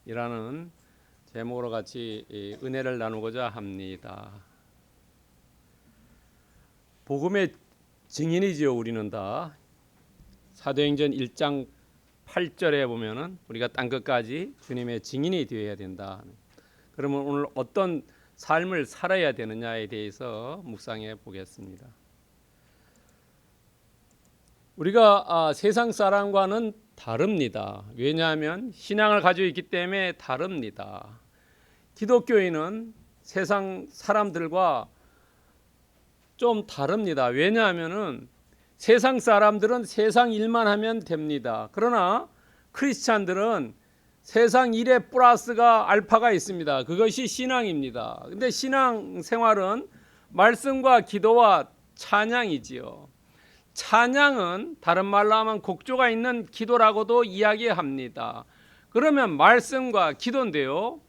이라는 제목으로 같이 은혜를 나누고자 합니다. 복음의 증인이지요. 우리는 다 사도행전 1장 8절에 보면은 우리가 땅 끝까지 주님의 증인이 되어야 된다. 그러면 오늘 어떤 삶을 살아야 되느냐에 대해서 묵상해 보겠습니다. 우리가 세상 사람과는 다릅니다. 왜냐하면 신앙을 가지고 있기 때문에 다릅니다. 기독교인은 세상 사람들과 좀 다릅니다. 왜냐하면은 세상 사람들은 세상 일만 하면 됩니다. 그러나 크리스찬들은 세상 일에 플러스가 알파가 있습니다. 그것이 신앙입니다. 근데 신앙 생활은 말씀과 기도와 찬양이지요. 찬양은 다른 말로 하면 곡조가 있는 기도라고도 이야기합니다. 그러면 말씀과 기도인데요.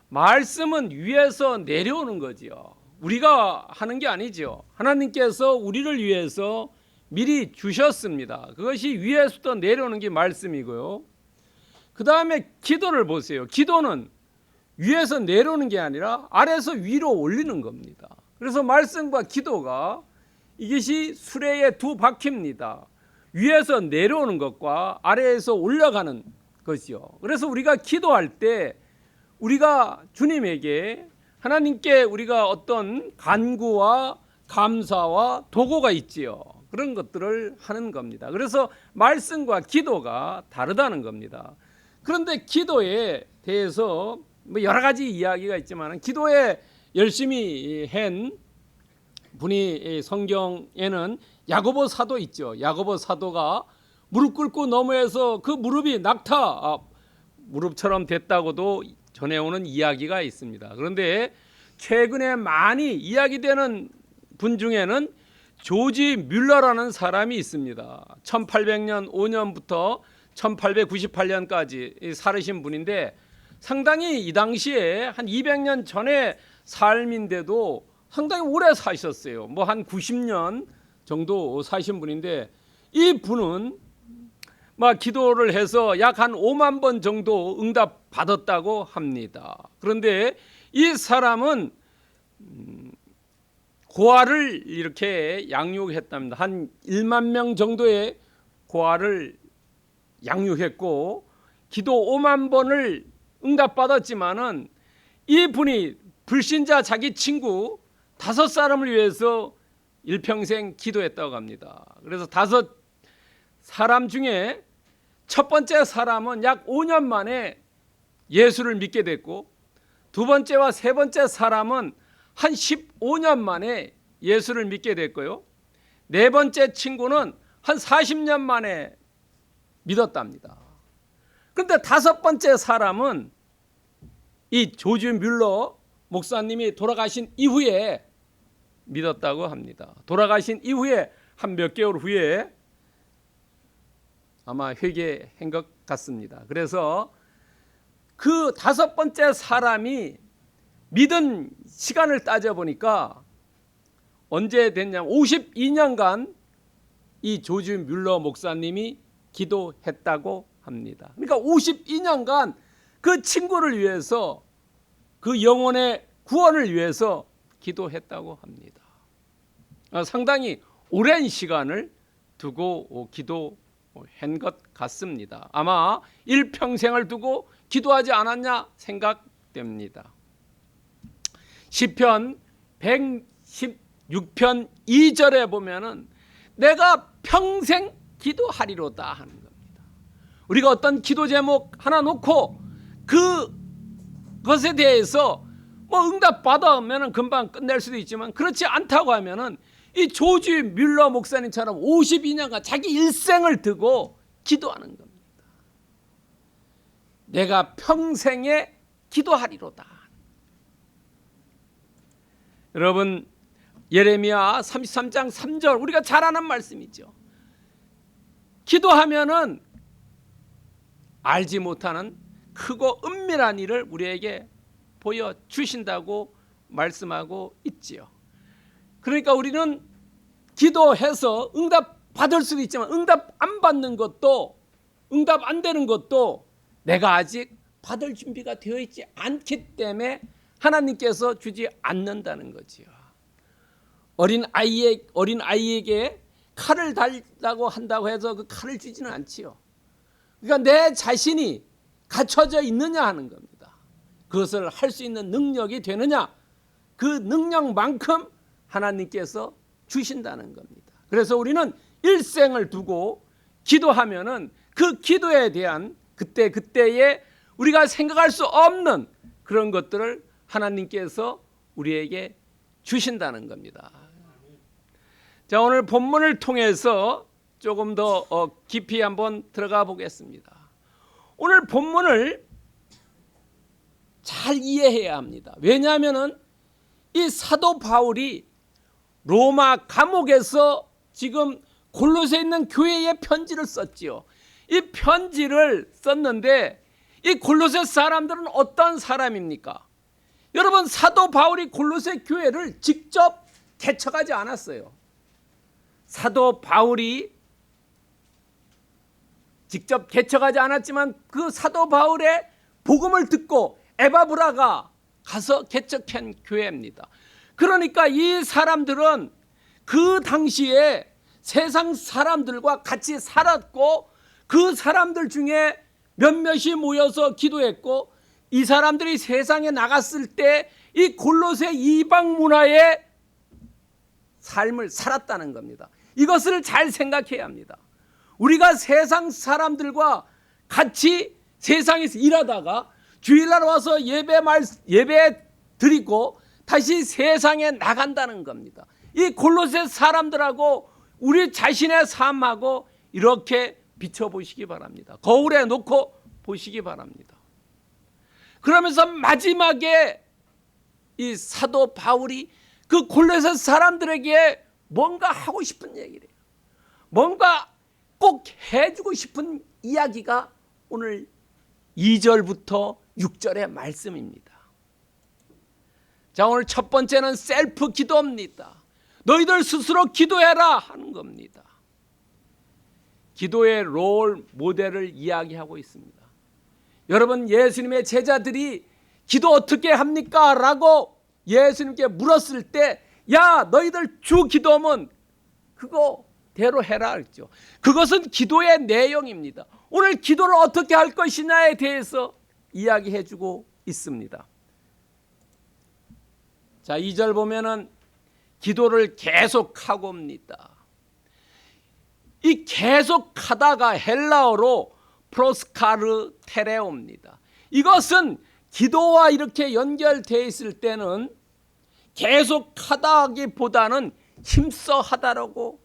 말씀은 위에서 내려오는 거지요. 우리가 하는 게 아니죠. 하나님께서 우리를 위해서 미리 주셨습니다. 그것이 위에서부터 내려오는 게 말씀이고요. 그 다음에 기도를 보세요. 기도는 위에서 내려오는 게 아니라 아래에서 위로 올리는 겁니다. 그래서 말씀과 기도가 이것이 수레의 두 바퀴입니다. 위에서 내려오는 것과 아래에서 올라가는 것이요. 그래서 우리가 기도할 때 우리가 주님에게 하나님께 우리가 어떤 간구와 감사와 도구가 있지요. 그런 것들을 하는 겁니다. 그래서 말씀과 기도가 다르다는 겁니다. 그런데 기도에 대해서 여러 가지 이야기가 있지만 기도에 열심히 한 분이 성경에는 야고보 사도 있죠. 야고보 사도가 무릎 꿇고 너머에서 그 무릎이 낙타 무릎처럼 됐다고도 전해오는 이야기가 있습니다. 그런데 최근에 많이 이야기되는 분 중에는 조지 뮬러라는 사람이 있습니다. 1800년 5년부터 1898년까지 살으신 분인데 상당히 이 당시에 한 200년 전의 삶인데도 상당히 오래 사셨어요. 뭐 한 90년 정도 사신 분인데 이 분은 막 기도를 해서 약 한 5만 번 정도 응답 받았다고 합니다. 그런데 이 사람은 고아를 이렇게 양육했답니다. 한 1만 명 정도의 고아를 양육했고 기도 5만 번을 응답받았지만은 이 분이 불신자 자기 친구 5사람을 위해서 일평생 기도했다고 합니다. 그래서 5사람 중에 첫 번째 사람은 약 5년 만에 예수를 믿게 됐고 두 번째와 세 번째 사람은 한 15년 만에 예수를 믿게 됐고요. 네 번째 친구는 한 40년 만에 믿었답니다. 그런데 다섯 번째 사람은 이 조지 뮬러 목사님이 돌아가신 이후에 믿었다고 합니다. 돌아가신 이후에 한 몇 개월 후에 아마 회개한 것 같습니다. 그래서 그 다섯 번째 사람이 믿은 시간을 따져보니까 언제 됐냐면 52년간 이 조지 뮬러 목사님이 기도했다고 합니다. 그러니까 52년간 그 친구를 위해서 그 영혼의 구원을 위해서 기도했다고 합니다. 상당히 오랜 시간을 두고 기도한 것 같습니다. 아마 일평생을 두고 기도하지 않았냐 생각됩니다. 시편 116편 2절에 보면은 내가 평생 기도하리로다 하는 겁니다. 우리가 어떤 기도 제목 하나 놓고 그것에 대해서 응답 받으면 금방 끝낼 수도 있지만 그렇지 않다고 하면은 이 조지 뮬러 목사님처럼 52년간 자기 일생을 두고 기도하는 겁니다. 내가 평생에 기도하리로다. 여러분 예레미야 33장 3절 우리가 잘 아는 말씀이죠. 기도하면은 알지 못하는 크고 은밀한 일을 우리에게 보여주신다고 말씀하고 있지요. 그러니까 우리는 기도해서 응답 받을 수도 있지만 응답 안 받는 것도 응답 안 되는 것도 내가 아직 받을 준비가 되어 있지 않기 때문에 하나님께서 주지 않는다는 거지요. 어린 아이에게 칼을 달라고 한다고 해서 그 칼을 주지는 않지요. 그러니까 내 자신이 갖춰져 있느냐 하는 겁니다. 그것을 할 수 있는 능력이 되느냐, 그 능력만큼 하나님께서 주신다는 겁니다. 그래서 우리는 일생을 두고 기도하면은 그 기도에 대한 그때에 우리가 생각할 수 없는 그런 것들을 하나님께서 우리에게 주신다는 겁니다. 자, 오늘 본문을 통해서 조금 더 깊이 한번 들어가 보겠습니다. 오늘 본문을 잘 이해해야 합니다. 왜냐하면은 이 사도 바울이 로마 감옥에서 지금 골로새에 있는 교회에 편지를 썼지요. 이 편지를 썼는데 이 골로새 사람들은 어떤 사람입니까? 여러분, 사도 바울이 골로새 교회를 직접 개척하지 않았어요. 사도 바울이 직접 개척하지 않았지만 그 사도 바울의 복음을 듣고 에바브라가 가서 개척한 교회입니다. 그러니까 이 사람들은 그 당시에 세상 사람들과 같이 살았고 그 사람들 중에 몇몇이 모여서 기도했고 이 사람들이 세상에 나갔을 때 이 골로새 이방 문화의 삶을 살았다는 겁니다. 이것을 잘 생각해야 합니다. 우리가 세상 사람들과 같이 세상에서 일하다가 주일날 와서 예배 드리고 다시 세상에 나간다는 겁니다. 이 골로새 사람들하고 우리 자신의 삶하고 이렇게 비춰보시기 바랍니다. 거울에 놓고 보시기 바랍니다. 그러면서 마지막에 이 사도 바울이 그 골로새 사람들에게 뭔가 하고 싶은 얘기를 해요. 뭔가 꼭 해주고 싶은 이야기가 오늘 2절부터 6절의 말씀입니다. 자, 오늘 첫 번째는 셀프 기도입니다. 너희들 스스로 기도해라 하는 겁니다. 기도의 롤 모델을 이야기하고 있습니다. 여러분, 예수님의 제자들이 기도 어떻게 합니까? 라고 예수님께 물었을 때 야, 너희들 주 기도면 그거대로 해라 했죠. 그것은 기도의 내용입니다. 오늘 기도를 어떻게 할 것이냐에 대해서 이야기해 주고 있습니다. 자, 2절 보면은 기도를 계속하고 옵니다. 이 계속하다가 헬라어로 프로스카르 테레오입니다. 이것은 기도와 이렇게 연결되어 있을 때는 계속하다기보다는 힘써 하다라고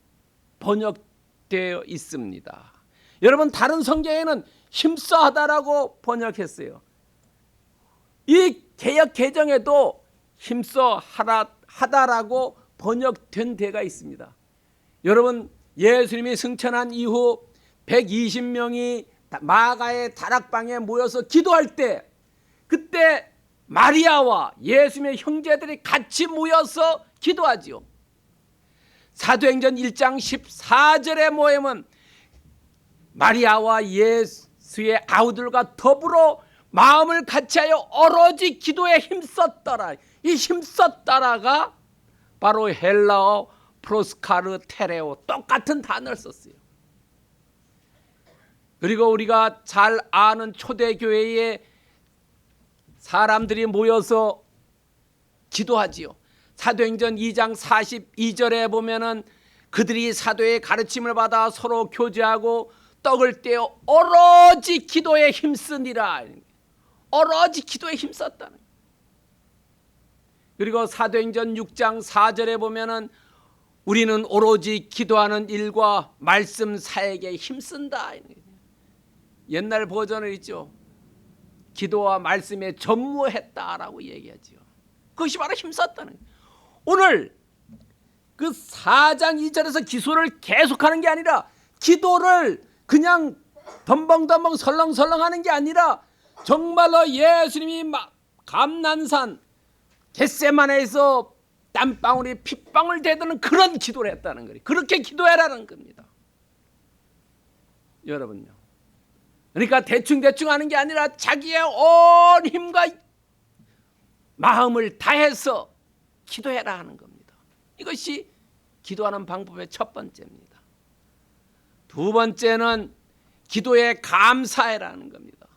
번역되어 있습니다. 여러분, 다른 성경에는 힘써 하다라고 번역했어요. 이 개역 개정에도 힘써 하다라고 번역된 데가 있습니다. 여러분, 예수님이 승천한 이후 120명이 마가의 다락방에 모여서 기도할 때 그때 마리아와 예수님의 형제들이 같이 모여서 기도하지요. 사도행전 1장 14절의 모임은 마리아와 예수의 아우들과 더불어 마음을 같이하여 오로지 기도에 힘썼더라. 이 힘썼더라가 바로 헬라어 프로스카르 테레오, 똑같은 단어를 썼어요. 그리고 우리가 잘 아는 초대교회에 사람들이 모여서 기도하지요. 사도행전 2장 42절에 보면은 그들이 사도의 가르침을 받아 서로 교제하고 떡을 떼어 오로지 기도에 힘쓰니라. 오로지 기도에 힘썼다는. 그리고 사도행전 6장 4절에 보면은 우리는 오로지 기도하는 일과 말씀 사역에 힘쓴다. 옛날 버전을 있죠. 기도와 말씀에 전무했다라고 얘기하죠. 그것이 바로 힘썼다는 거예요. 오늘 그 4장 2절에서 기도를 계속하는 게 아니라 기도를 그냥 덤벙덤벙 설렁설렁하는 게 아니라 정말로 예수님이 감난산 겟세마네에서 땀방울이 핏방울 되드는 그런 기도를 했다는 거예요. 그렇게 기도해라는 겁니다. 여러분요, 그러니까 대충 하는 게 아니라 자기의 온 힘과 마음을 다해서 기도해라 하는 겁니다. 이것이 기도하는 방법의 첫 번째입니다. 두 번째는 기도에 감사해라는 겁니다.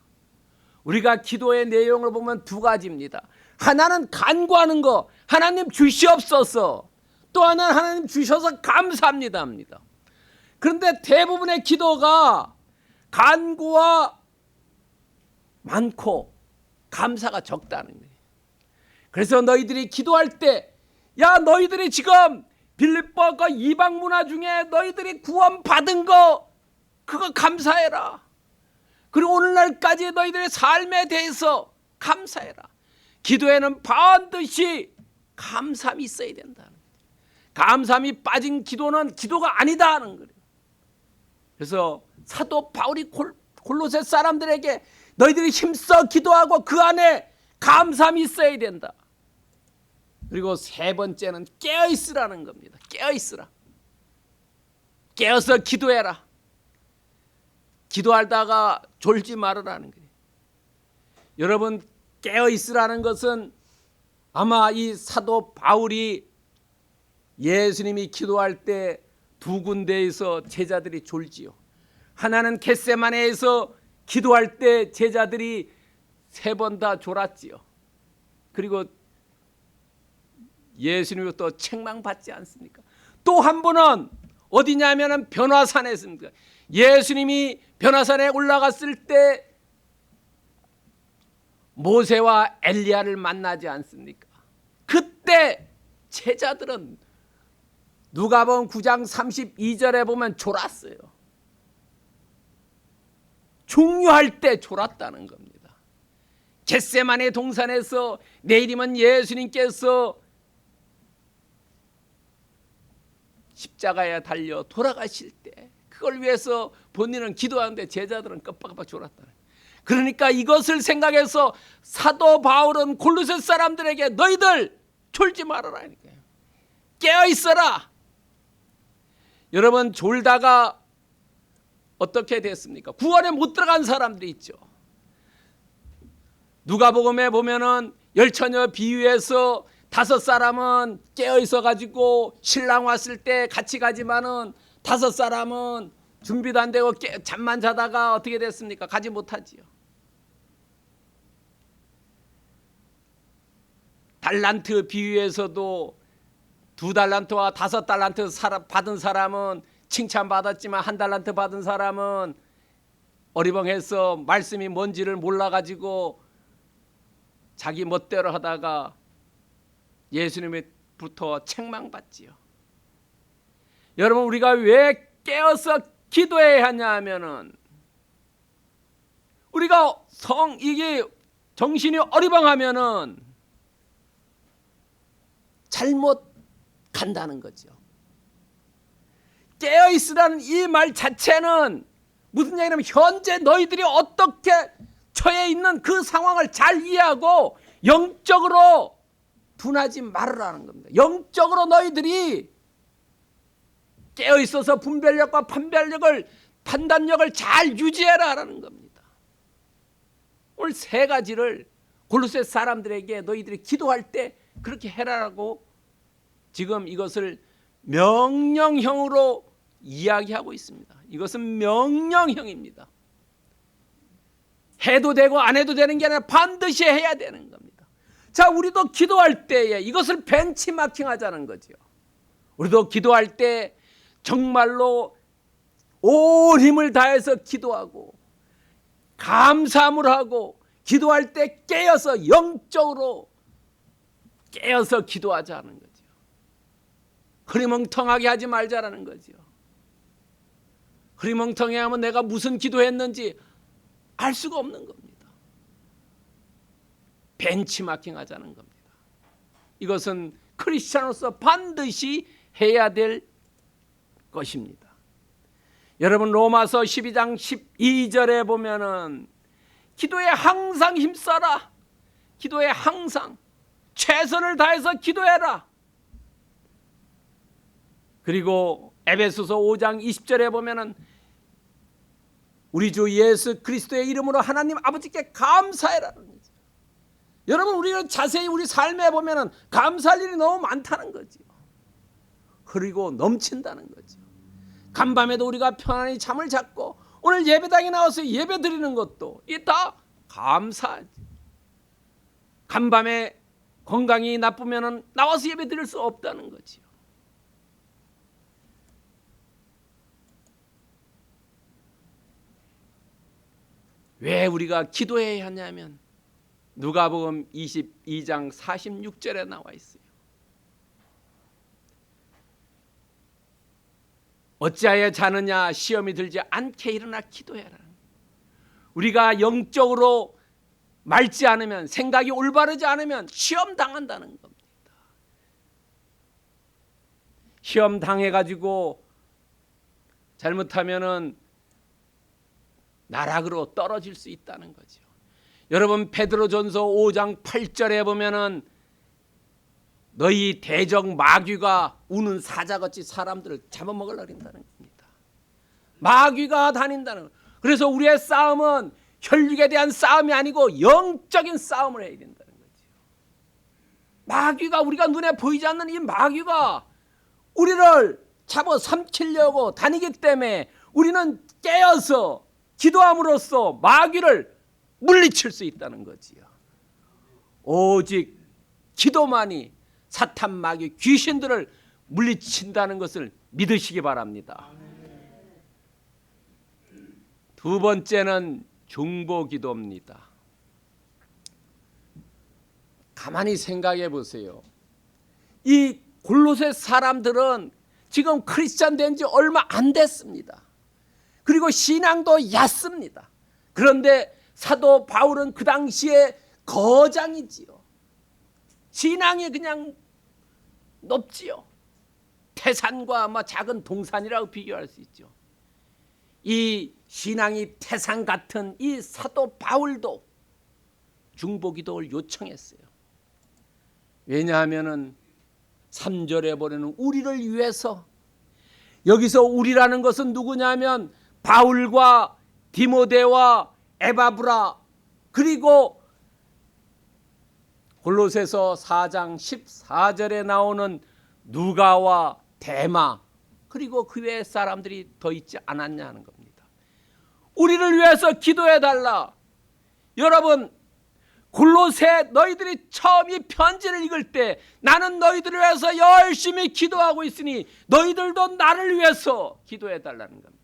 우리가 기도의 내용을 보면 두 가지입니다. 하나는 간구하는 거, 하나님 주시옵소서. 또 하나는 하나님 주셔서 감사합니다 합니다. 그런데 대부분의 기도가 간구와 많고 감사가 적다는 거예요. 그래서 너희들이 기도할 때, 야 너희들이 지금 빌립보 그 이방 문화 중에 너희들이 구원 받은 거 그거 감사해라. 그리고 오늘날까지 너희들의 삶에 대해서 감사해라. 기도에는 반드시 감사함이 있어야 된다는 거예요. 감사함이 빠진 기도는 기도가 아니다 하는 거예요. 그래서 사도 바울이 골로새 사람들에게 너희들이 힘써 기도하고 그 안에 감사함이 있어야 된다. 그리고 세 번째는 깨어있으라는 겁니다. 깨어있으라. 깨어서 기도해라. 기도하다가 졸지 말으라는 거예요. 여러분, 깨어있으라는 것은 아마 이 사도 바울이 예수님이 기도할 때 두 군데에서 제자들이 졸지요. 하나는 겟세마네에서 기도할 때 제자들이 세 번 다 졸았지요. 그리고 예수님이 또 책망받지 않습니까? 또 한 번은 어디냐면은 변화산에서입니다. 예수님이 변화산에 올라갔을 때 모세와 엘리야를 만나지 않습니까? 그때 제자들은 누가복음 9장 32절에 보면 졸았어요. 중요할 때 졸았다는 겁니다. 겟세마네 동산에서 내일이면 예수님께서 십자가에 달려 돌아가실 때 그걸 위해서 본인은 기도하는데 제자들은 깜빡깜빡 졸았다는 거예요. 그러니까 이것을 생각해서 사도 바울은 골로새 사람들에게 너희들 졸지 말아라 하니까요. 깨어 있어라. 여러분, 졸다가 어떻게 됐습니까? 구원에 못 들어간 사람들이 있죠. 누가복음에 보면은 열처녀 비유에서 5사람은 깨어 있어 가지고 신랑 왔을 때 같이 가지만은 5사람은 준비도 안 되고 잠만 자다가 어떻게 됐습니까? 가지 못하지요. 달란트 비유에서도 2달란트와 5달란트 받은 사람은 칭찬받았지만 1달란트 받은 사람은 어리벙해서 말씀이 뭔지를 몰라가지고 자기 멋대로 하다가 예수님부터 책망받지요. 여러분, 우리가 왜 깨어서 기도해야 하냐 하면은 우리가 이게 정신이 어리벙하면은 잘못 간다는 거죠. 깨어있으라는 이 말 자체는 무슨 얘기냐면 현재 너희들이 어떻게 처해 있는 그 상황을 잘 이해하고 영적으로 둔하지 말으라는 겁니다. 영적으로 너희들이 깨어있어서 분별력과 판단력을 잘 유지해라라는 겁니다. 오늘 세 가지를 골로새 사람들에게 너희들이 기도할 때 그렇게 해라라고 지금 이것을 명령형으로 이야기하고 있습니다. 이것은 명령형입니다. 해도 되고 안 해도 되는 게 아니라 반드시 해야 되는 겁니다. 자, 우리도 기도할 때에 이것을 벤치마킹 하자는 거죠. 우리도 기도할 때 정말로 온 힘을 다해서 기도하고 감사함을 하고 기도할 때 깨어서 영적으로 깨어서 기도하자는 거죠. 흐리멍텅하게 하지 말자라는 거죠. 흐리멍텅해 하면 내가 무슨 기도했는지 알 수가 없는 겁니다. 벤치마킹 하자는 겁니다. 이것은 크리스찬으로서 반드시 해야 될 것입니다. 여러분, 로마서 12장 12절에 보면은 기도에 항상 힘써라. 기도에 항상 최선을 다해서 기도해라. 그리고 에베소서 5장 20절에 보면은 우리 주 예수 그리스도의 이름으로 하나님 아버지께 감사해라는 거죠. 여러분, 우리가 자세히 우리 삶에 보면은 감사할 일이 너무 많다는 거죠. 흐르고 넘친다는 거죠. 간밤에도 우리가 편안히 잠을 잤고 오늘 예배당에 나와서 예배 드리는 것도 이 다 감사하지. 간밤에 건강이 나쁘면은 나와서 예배 드릴 수 없다는 거지요. 왜 우리가 기도해야 하냐면 누가복음 22장 46절에 나와 있어요. 어찌하여 자느냐, 시험이 들지 않게 일어나 기도해라. 우리가 영적으로 맑지 않으면, 생각이 올바르지 않으면 시험 당한다는 겁니다. 시험 당해가지고 잘못하면은 나락으로 떨어질 수 있다는 거죠. 여러분, 베드로전서 5장 8절에 보면은 너희 대적 마귀가 우는 사자같이 사람들을 잡아먹으려고 한다는 겁니다. 마귀가 다닌다는 거예요. 그래서 우리의 싸움은 혈육에 대한 싸움이 아니고 영적인 싸움을 해야 된다는 거죠. 마귀가, 우리가 눈에 보이지 않는 이 마귀가 우리를 잡아 삼키려고 다니기 때문에 우리는 깨어서 기도함으로써 마귀를 물리칠 수 있다는 거지요. 오직 기도만이 사탄, 마귀, 귀신들을 물리친다는 것을 믿으시기 바랍니다. 두 번째는 중보기도입니다. 가만히 생각해 보세요. 이 골로새 사람들은 지금 크리스찬 된 지 얼마 안 됐습니다. 그리고 신앙도 얕습니다. 그런데 사도 바울은 그 당시에 거장이지요. 신앙이 그냥 높지요. 태산과 작은 동산이라고 비교할 수 있죠. 이 신앙이 태산 같은 이 사도 바울도 중보기도를 요청했어요. 왜냐하면은 3절에 보내는 우리를 위해서, 여기서 우리라는 것은 누구냐면 바울과 디모데와 에바브라, 그리고 골로새서 4장 14절에 나오는 누가와 데마, 그리고 그 외의 사람들이 더 있지 않았냐는 겁니다. 우리를 위해서 기도해달라. 여러분, 골로새 너희들이 처음 이 편지를 읽을 때 나는 너희들을 위해서 열심히 기도하고 있으니 너희들도 나를 위해서 기도해달라는 겁니다.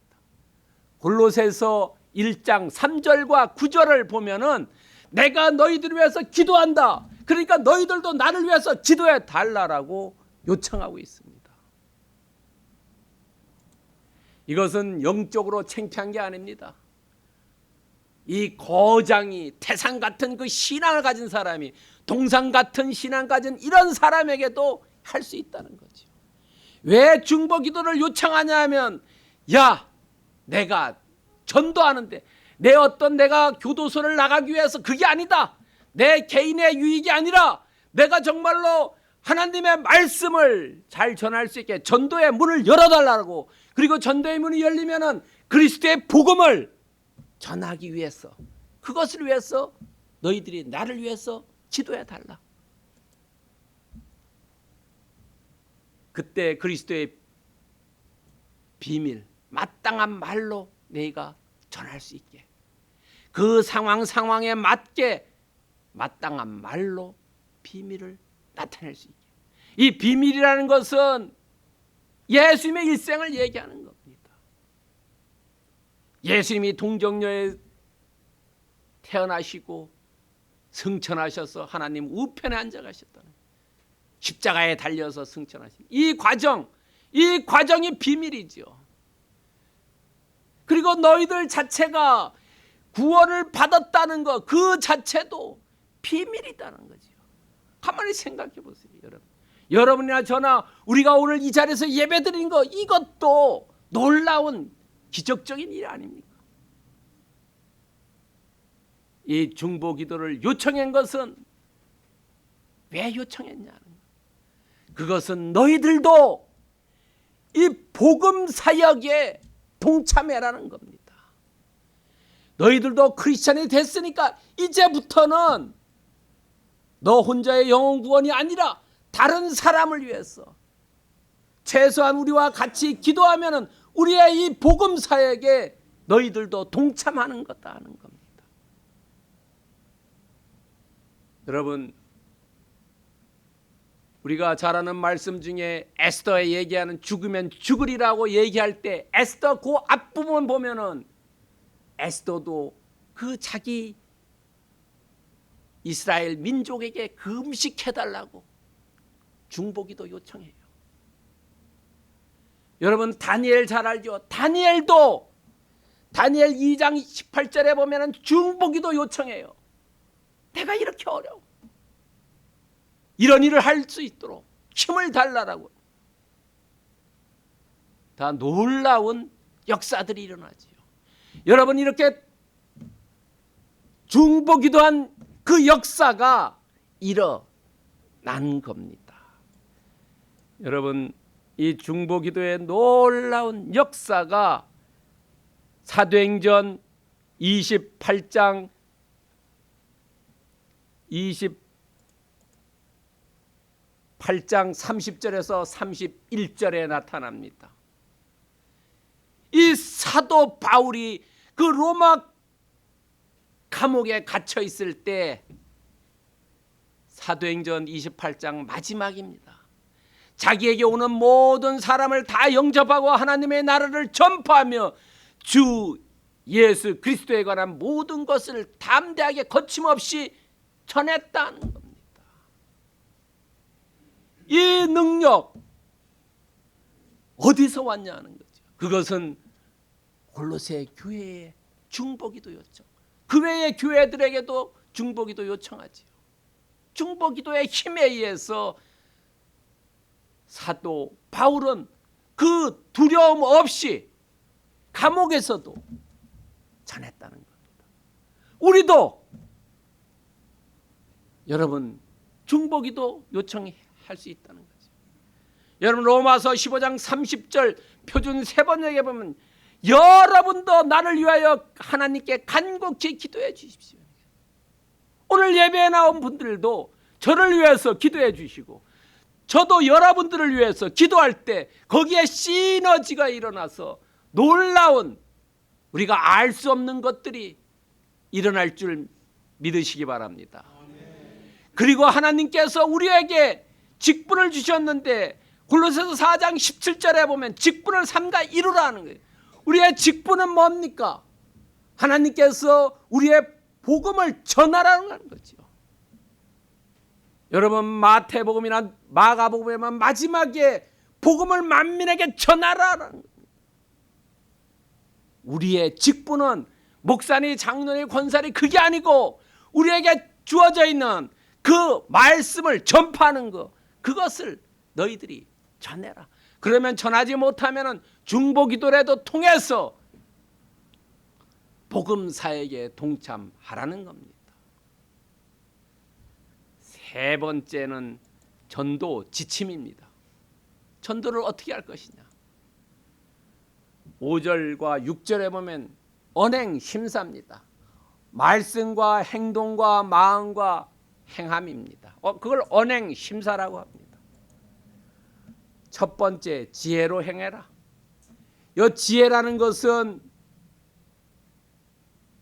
골로새서 1장 3절과 9절을 보면은 내가 너희들을 위해서 기도한다. 그러니까 너희들도 나를 위해서 기도해 달라라고 요청하고 있습니다. 이것은 영적으로 창피한 게 아닙니다. 이 거장이, 태산 같은 그 신앙을 가진 사람이, 동산 같은 신앙 가진 이런 사람에게도 할 수 있다는 거죠. 왜 중보기도를 요청하냐 하면, 야, 내가 전도하는데 내가 교도소를 나가기 위해서 그게 아니다. 내 개인의 유익이 아니라 내가 정말로 하나님의 말씀을 잘 전할 수 있게 전도의 문을 열어달라고, 그리고 전도의 문이 열리면은 그리스도의 복음을 전하기 위해서, 그것을 위해서 너희들이 나를 위해서 기도해 달라. 그때 그리스도의 비밀, 마땅한 말로 너희가 전할 수 있게, 그 상황에 맞게 마땅한 말로 비밀을 나타낼 수 있게. 이 비밀이라는 것은 예수님의 일생을 얘기하는 겁니다. 예수님이 동정녀에 태어나시고 승천하셔서 하나님 우편에 앉아가셨다는, 십자가에 달려서 승천하신 이 과정이 비밀이죠. 그리고 너희들 자체가 구원을 받았다는 것, 그 자체도 비밀이다는 거죠. 가만히 생각해 보세요, 여러분. 여러분이나 저나 우리가 오늘 이 자리에서 예배드린 거, 이것도 놀라운 기적적인 일 아닙니까? 이 중보기도를 요청한 것은 왜 요청했냐는 거예요. 그것은 너희들도 이 복음 사역에 동참해라는 겁니다. 너희들도 크리스찬이 됐으니까 이제부터는 너 혼자의 영혼 구원이 아니라 다른 사람을 위해서 최소한 우리와 같이 기도하면은 우리의 이 복음 사역에 너희들도 동참하는 거다 하는 겁니다. 여러분, 우리가 잘 아는 말씀 중에 에스더에 얘기하는 죽으면 죽으리라고 얘기할 때 에스더 그 앞부분 보면은 에스더도 그 자기 이스라엘 민족에게 금식해달라고 중보기도 요청해요. 여러분, 다니엘 잘 알죠? 다니엘도 다니엘 2장 18절에 보면 중보기도 요청해요. 내가 이렇게 어려워. 이런 일을 할 수 있도록 힘을 달라라고. 다 놀라운 역사들이 일어나지요. 여러분, 이렇게 중보기도한 그 역사가 일어난 겁니다. 여러분, 이 중보기도의 놀라운 역사가 사도행전 28장 30절에서 31절에 나타납니다. 이 사도 바울이 그 로마 감옥에 갇혀 있을 때 사도행전 28장 마지막입니다. 자기에게 오는 모든 사람을 다 영접하고 하나님의 나라를 전파하며 주 예수 그리스도에 관한 모든 것을 담대하게 거침없이 전했다는 겁니다. 이 능력 어디서 왔냐 하는 거죠. 그것은 골로새 교회의 중보기도 요청, 그 외의 교회들에게도 중보기도 요청하지요. 중보기도의 힘에 의해서 사도 바울은 그 두려움 없이 감옥에서도 전했다는 겁니다. 우리도 여러분 중보기도 요청할 수 있다는 거죠. 여러분, 로마서 15장 30절 표준 세 번역에 보면 여러분도 나를 위하여 하나님께 간곡히 기도해 주십시오. 오늘 예배에 나온 분들도 저를 위해서 기도해 주시고 저도 여러분들을 위해서 기도할 때 거기에 시너지가 일어나서 놀라운, 우리가 알 수 없는 것들이 일어날 줄 믿으시기 바랍니다. 그리고 하나님께서 우리에게 직분을 주셨는데 골로새서 4장 17절에 보면 직분을 삼가 이루라는 거예요. 우리의 직분은 뭡니까? 하나님께서 우리의 복음을 전하라는 거죠. 여러분, 마태복음이나 마가복음에만 마지막에 복음을 만민에게 전하라는 겁니다. 우리의 직분은 목사니 장로니 권사니 그게 아니고 우리에게 주어져 있는 그 말씀을 전파하는 것, 그것을 너희들이 전해라. 그러면 전하지 못하면 중보기도라도 통해서 복음 사역에 동참하라는 겁니다. 세 번째는 전도 지침입니다. 전도를 어떻게 할 것이냐. 5절과 6절에 보면 언행 심사입니다. 말씀과 행동과 마음과 행함입니다. 그걸 언행 심사라고 합니다. 첫 번째, 지혜로 행해라. 이 지혜라는 것은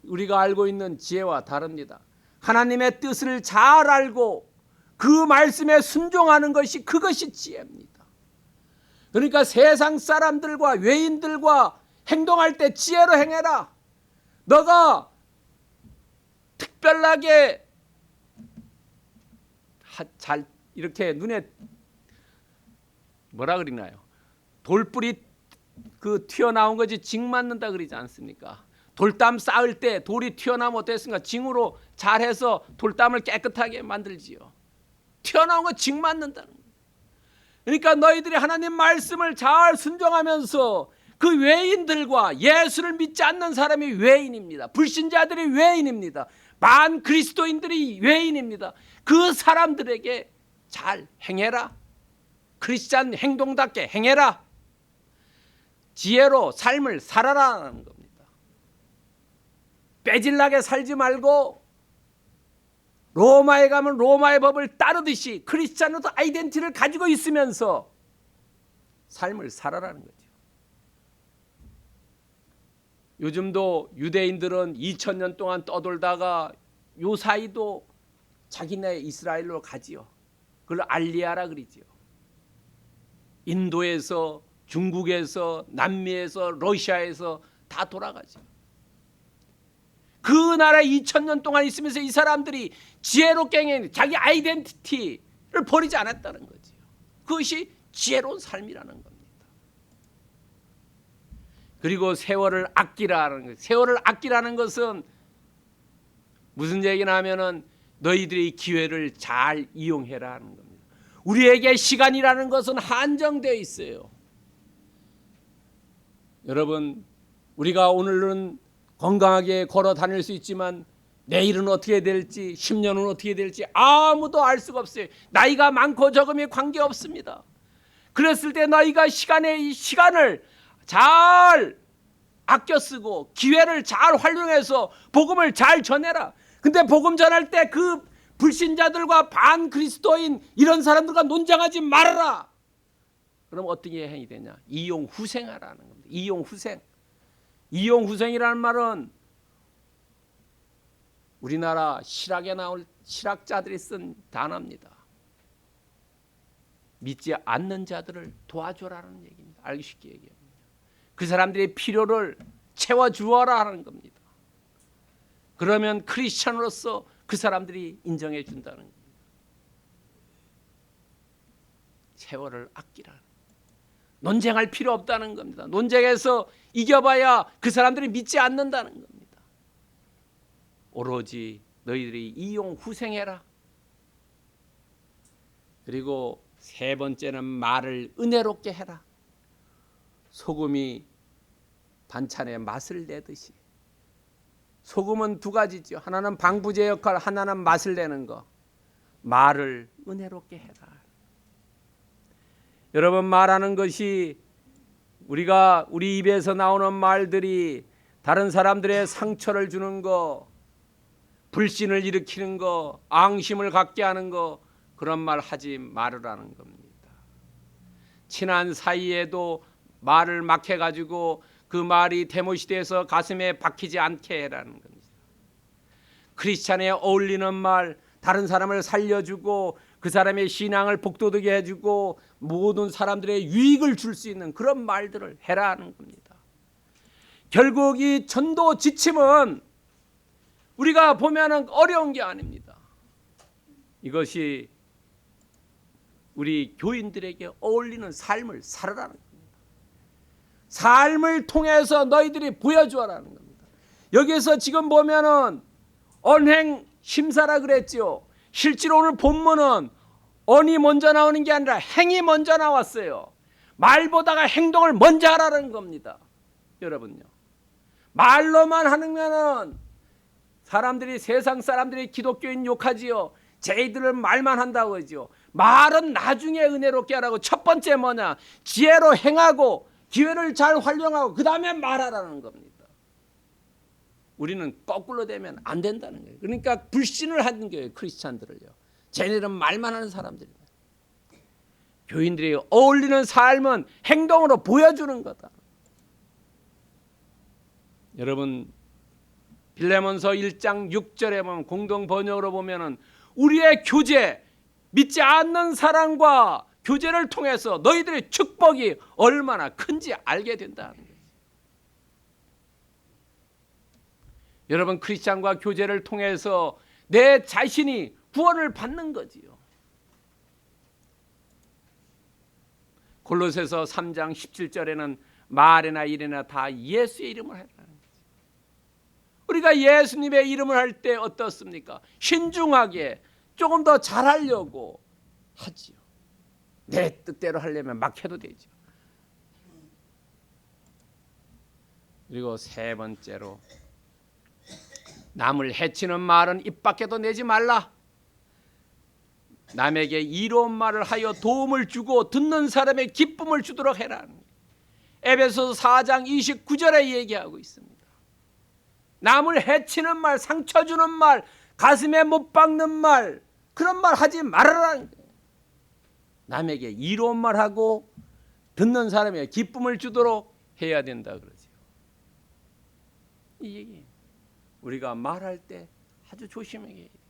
우리가 알고 있는 지혜와 다릅니다. 하나님의 뜻을 잘 알고 그 말씀에 순종하는 것이, 그것이 지혜입니다. 그러니까 세상 사람들과 외인들과 행동할 때 지혜로 행해라. 너가 특별하게 잘 이렇게 눈에 뭐라 그러나요? 돌뿌리 그 튀어나온 것이 징 맞는다 그러지 않습니까? 돌담 쌓을 때 돌이 튀어나오면 어땠습니까? 징으로 잘해서 돌담을 깨끗하게 만들지요. 튀어나온 거 징 맞는다는 거예요. 그러니까 너희들이 하나님 말씀을 잘 순종하면서 그 외인들과, 예수를 믿지 않는 사람이 외인입니다. 불신자들이 외인입니다. 반 그리스도인들이 외인입니다. 그 사람들에게 잘 행해라. 크리스찬 행동답게 행해라. 지혜로 삶을 살아라는 겁니다. 빼질나게 살지 말고 로마에 가면 로마의 법을 따르듯이 크리스찬으로서 아이덴티티를 가지고 있으면서 삶을 살아라는 거죠. 요즘도 유대인들은 2000년 동안 떠돌다가 요 사이도 자기네 이스라엘로 가지요. 그걸 알리아라 그러지요. 인도에서, 중국에서, 남미에서, 러시아에서 다 돌아가죠. 그 나라에 2000년 동안 있으면서 이 사람들이 지혜롭게 자기 아이덴티티를 버리지 않았다는 거죠. 그것이 지혜로운 삶이라는 겁니다. 그리고 세월을 아끼라는 것. 세월을 아끼라는 것은 무슨 얘기나 하면은 너희들이 기회를 잘 이용해라는 겁니다. 우리에게 시간이라는 것은 한정되어 있어요. 여러분, 우리가 오늘은 건강하게 걸어 다닐 수 있지만 내일은 어떻게 될지, 10년은 어떻게 될지 아무도 알 수가 없어요. 나이가 많고 적음이 관계없습니다. 그랬을 때 너희가 시간을 잘 아껴 쓰고 기회를 잘 활용해서 복음을 잘 전해라. 근데 복음 전할 때 그 불신자들과 반그리스도인 이런 사람들과 논쟁하지 말아라. 그럼 어떻게 해야 되냐? 이용후생하라는 겁니다. 이용후생. 이용후생이라는 말은 우리나라 실학에 나올 실학자들이 쓴 단어입니다. 믿지 않는 자들을 도와줘라는 얘기입니다. 알기 쉽게 얘기합니다. 그 사람들의 필요를 채워주어라 하는 겁니다. 그러면 크리스찬으로서 그 사람들이 인정해 준다는 겁니다. 세월을 아끼라. 논쟁할 필요 없다는 겁니다. 논쟁에서 이겨봐야 그 사람들이 믿지 않는다는 겁니다. 오로지 너희들이 이용후생해라. 그리고 세 번째는 말을 은혜롭게 해라. 소금이 반찬에 맛을 내듯이. 소금은 두 가지죠. 하나는 방부제 역할, 하나는 맛을 내는 거. 말을 은혜롭게 해라. 여러분, 말하는 것이 우리 입에서 나오는 말들이 다른 사람들의 상처를 주는 거, 불신을 일으키는 거, 앙심을 갖게 하는 거, 그런 말 하지 말으라는 겁니다. 친한 사이에도 말을 막 해가지고 그 말이 데모시대에서 가슴에 박히지 않게 해라는 겁니다. 크리스찬에 어울리는 말, 다른 사람을 살려주고 그 사람의 신앙을 복돋게 해주고 모든 사람들의 유익을 줄 수 있는 그런 말들을 해라는 겁니다. 결국 이 전도 지침은 우리가 보면은 어려운 게 아닙니다. 이것이 우리 교인들에게 어울리는 삶을 살아라는 겁니다. 삶을 통해서 너희들이 보여주어라는 겁니다. 여기서 지금 보면은 언행 심사라 그랬죠. 실제로 오늘 본문은 언이 먼저 나오는 게 아니라 행이 먼저 나왔어요. 말보다가 행동을 먼저 하라는 겁니다. 여러분요. 말로만 하면은 사람들이, 세상 사람들이 기독교인 욕하지요. 쟤들은 말만 한다고 하지요. 말은 나중에 은혜롭게 하라고. 첫 번째 뭐냐? 지혜로 행하고 기회를 잘 활용하고 그 다음에 말하라는 겁니다. 우리는 거꾸로 되면 안 된다는 거예요. 그러니까 불신을 하는 거예요. 크리스찬들을요. 쟤네들은 말만 하는 사람들이에요. 교인들이 어울리는 삶은 행동으로 보여주는 거다. 여러분, 빌레몬서 1장 6절에 보면 공동 번역으로 보면은 우리의 교제, 믿지 않는 사람과 교제를 통해서 너희들의 축복이 얼마나 큰지 알게 된다는 거예요. 여러분, 크리스찬과 교제를 통해서 내 자신이 구원을 받는 거지요. 골로새서 3장 17절에는 말이나 일이나 다 예수의 이름을 하라는 거죠. 우리가 예수님의 이름을 할 때 어떻습니까? 신중하게 조금 더 잘하려고 하지요. 내 뜻대로 하려면 막 해도 되죠. 그리고 세 번째로 남을 해치는 말은 입 밖에도 내지 말라. 남에게 이로운 말을 하여 도움을 주고 듣는 사람의 기쁨을 주도록 해라. 에베소서 4장 29절에 얘기하고 있습니다. 남을 해치는 말, 상처 주는 말, 가슴에 못 박는 말, 그런 말 하지 말아라는 거예요. 남에게 이로운 말하고 듣는 사람에게 기쁨을 주도록 해야 된다 그러죠. 이 얘기 우리가 말할 때 아주 조심하게 해야 돼요.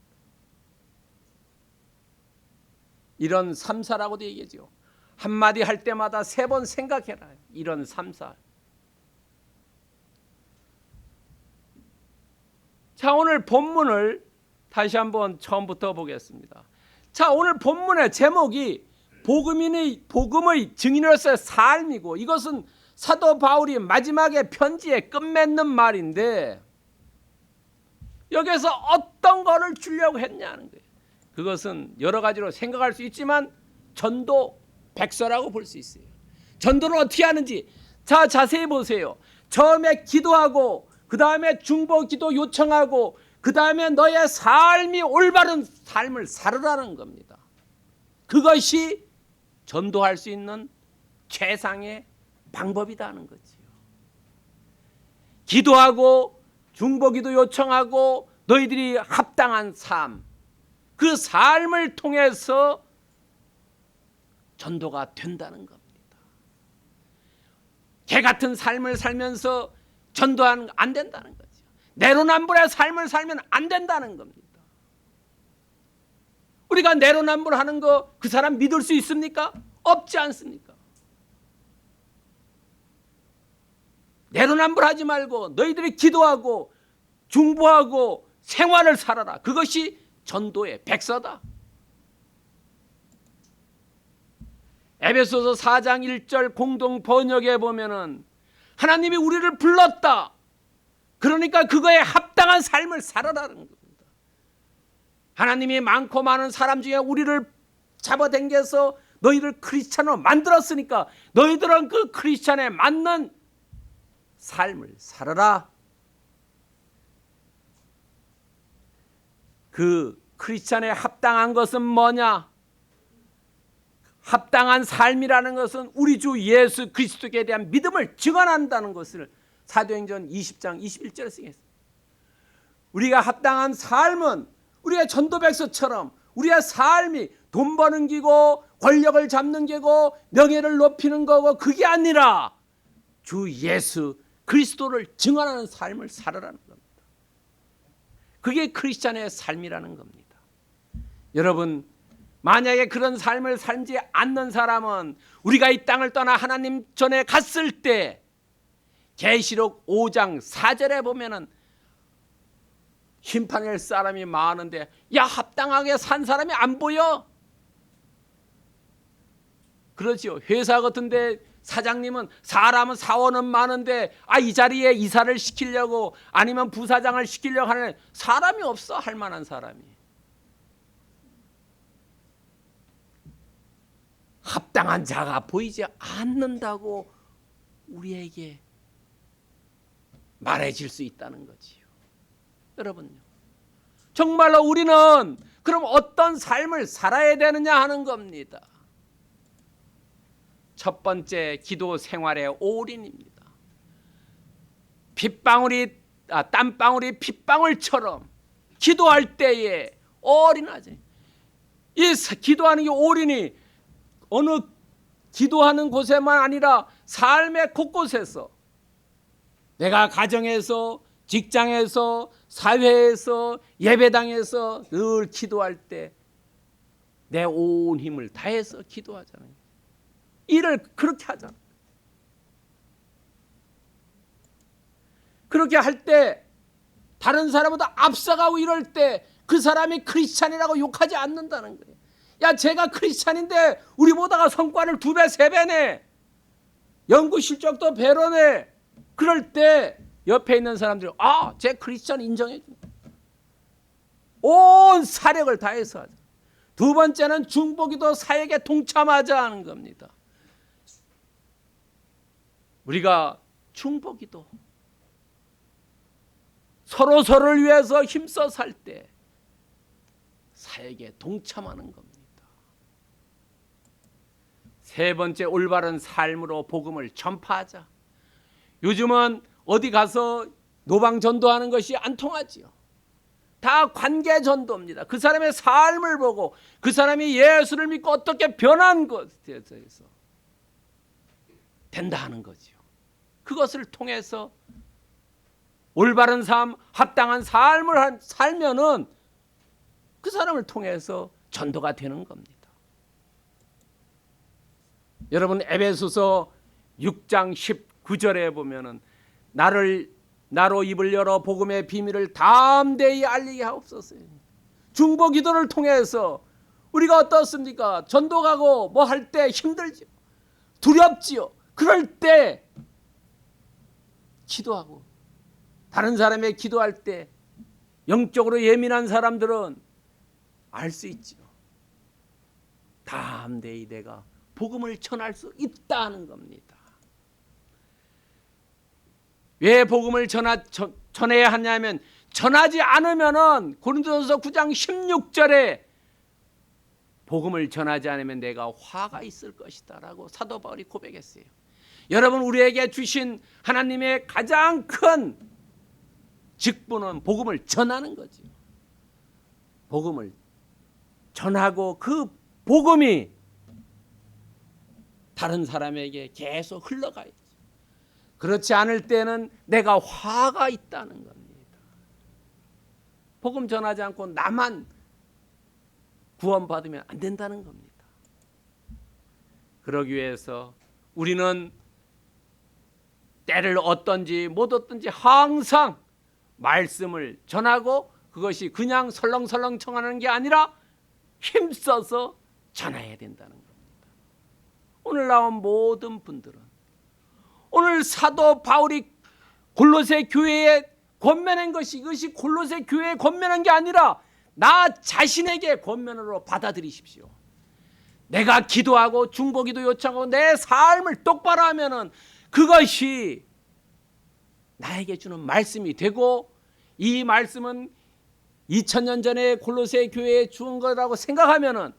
이런 삼사라고도 얘기하죠. 한마디 할 때마다 3번 생각해라. 이런 삼사. 자, 오늘 본문을 다시 한번 처음부터 보겠습니다. 자, 오늘 본문의 제목이 복음의 증인으로서의 삶이고, 이것은 사도 바울이 마지막에 편지에 끝맺는 말인데, 여기서 어떤 거를 주려고 했냐는 거예요. 그것은 여러 가지로 생각할 수 있지만 전도 백서라고 볼 수 있어요. 전도는 어떻게 하는지 자, 자세히 보세요. 처음에 기도하고, 그 다음에 중보 기도 요청하고, 그 다음에 너의 삶이 올바른 삶을 살으라는 겁니다. 그것이 전도할 수 있는 최상의 방법이라는 거지요. 기도하고 중보 기도 요청하고 너희들이 합당한 삶, 그 삶을 통해서 전도가 된다는 겁니다. 개 같은 삶을 살면서 전도하는 거 안 된다는 거죠. 내로남불의 삶을 살면 안 된다는 겁니다. 우리가 내로남불하는 거 그 사람 믿을 수 있습니까? 없지 않습니까? 내로남불하지 말고 너희들이 기도하고 중보하고 생활을 살아라. 그것이 전도의 백서다. 에베소서 4장 1절 공동 번역에 보면은 하나님이 우리를 불렀다. 그러니까 그거에 합당한 삶을 살아라는 겁니다. 하나님이 많고 많은 사람 중에 우리를 잡아당겨서 너희를 크리스찬으로 만들었으니까 너희들은 그 크리스찬에 맞는 삶을 살아라. 그 크리스찬에 합당한 것은 뭐냐? 합당한 삶이라는 것은 우리 주 예수 그리스도에 대한 믿음을 증언한다는 것을 사도행전 20장 21절에 쓰겠습니다. 우리가 합당한 삶은 우리의 전도백서처럼 우리의 삶이 돈 버는 기고 권력을 잡는 기고 명예를 높이는 거고, 그게 아니라 주 예수 그리스도를 증언하는 삶을 살아라는 겁니다. 그게 크리스찬의 삶이라는 겁니다. 여러분, 만약에 그런 삶을 살지 않는 사람은 우리가 이 땅을 떠나 하나님 전에 갔을 때 계시록 5장 4절에 보면은 심판할 사람이 많은데, 야, 합당하게 산 사람이 안 보여? 그렇죠. 회사 같은데 사장님은 사람은 사원은 많은데 이 자리에 이사를 시키려고 아니면 부사장을 시키려고 하는 사람이 없어. 할 만한 사람이. 합당한 자가 보이지 않는다고 우리에게 말해질 수 있다는 거지요. 여러분요, 정말로 우리는 그럼 어떤 삶을 살아야 되느냐 하는 겁니다. 첫 번째, 기도 생활의 올인입니다. 땀방울이 핏방울처럼 기도할 때에 올인하지. 이 기도하는 게 올인이 어느 기도하는 곳에만 아니라 삶의 곳곳에서, 내가 가정에서, 직장에서, 사회에서, 예배당에서 늘 기도할 때 내 온 힘을 다해서 기도하잖아요. 일을 그렇게 하잖아요. 그렇게 할 때 다른 사람보다 앞서가고 이럴 때 그 사람이 크리스찬이라고 욕하지 않는다는 거예요. 야, 제가 크리스찬인데 우리보다가 성과를 2배, 3배네. 연구 실적도 배로네. 그럴 때 옆에 있는 사람들이 제 크리스찬 인정해 준다. 온 사력을 다해서 하자. 두 번째는 중보기도 사역에 동참하자 하는 겁니다. 우리가 중보기도 서로를 위해서 힘써 살 때 사역에 동참하는 겁니다. 세 번째, 올바른 삶으로 복음을 전파하자. 요즘은 어디 가서 노방 전도하는 것이 안 통하지요. 다 관계 전도입니다. 그 사람의 삶을 보고 그 사람이 예수를 믿고 어떻게 변한 것에 대해서 된다 하는 거지요. 그것을 통해서 올바른 삶, 합당한 삶을 살면은 그 사람을 통해서 전도가 되는 겁니다. 여러분 에베소서 6장 19절에 보면은 나로 입을 열어 복음의 비밀을 담대히 알리게 하옵소서. 중보 기도를 통해서 우리가 어떻습니까? 전도 가고 뭐 할 때 힘들지요. 두렵지요. 그럴 때 기도하고 다른 사람의 기도할 때 영적으로 예민한 사람들은 알 수 있지요. 담대히 내가 복음을 전할 수 있다는 겁니다. 왜 복음을 전해야 하냐면 전하지 않으면은 고린도전서 9장 16절에 복음을 전하지 않으면 내가 화가 있을 것이다라고 사도 바울이 고백했어요. 여러분 우리에게 주신 하나님의 가장 큰 직분은 복음을 전하는 거죠. 복음을 전하고 그 복음이 다른 사람에게 계속 흘러가야죠. 그렇지 않을 때는 내가 화가 있다는 겁니다. 복음 전하지 않고 나만 구원받으면 안 된다는 겁니다. 그러기 위해서 우리는 때를 얻든지 못 얻든지 항상 말씀을 전하고 그것이 그냥 설렁설렁 청하는 게 아니라 힘써서 전해야 된다는 겁니다. 오늘 나온 모든 분들은 오늘 사도 바울이 골로새 교회에 권면한 것이 이것이 골로새 교회에 권면한 게 아니라 나 자신에게 권면으로 받아들이십시오. 내가 기도하고 중보기도 요청하고 내 삶을 똑바로 하면은 그것이 나에게 주는 말씀이 되고 이 말씀은 2000년 전에 골로새 교회에 주은 거라고 생각하면은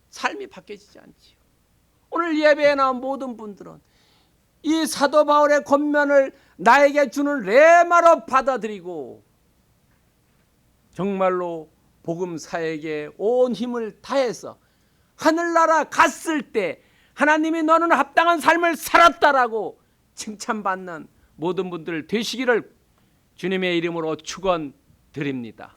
삶이 바뀌어지지 않지요. 오늘 예배에 나온 모든 분들은 이 사도 바울의 권면을 나에게 주는 레마로 받아들이고 정말로 복음 사역에 온 힘을 다해서 하늘나라 갔을 때 하나님이 너는 합당한 삶을 살았다라고 칭찬받는 모든 분들 되시기를 주님의 이름으로 축원드립니다.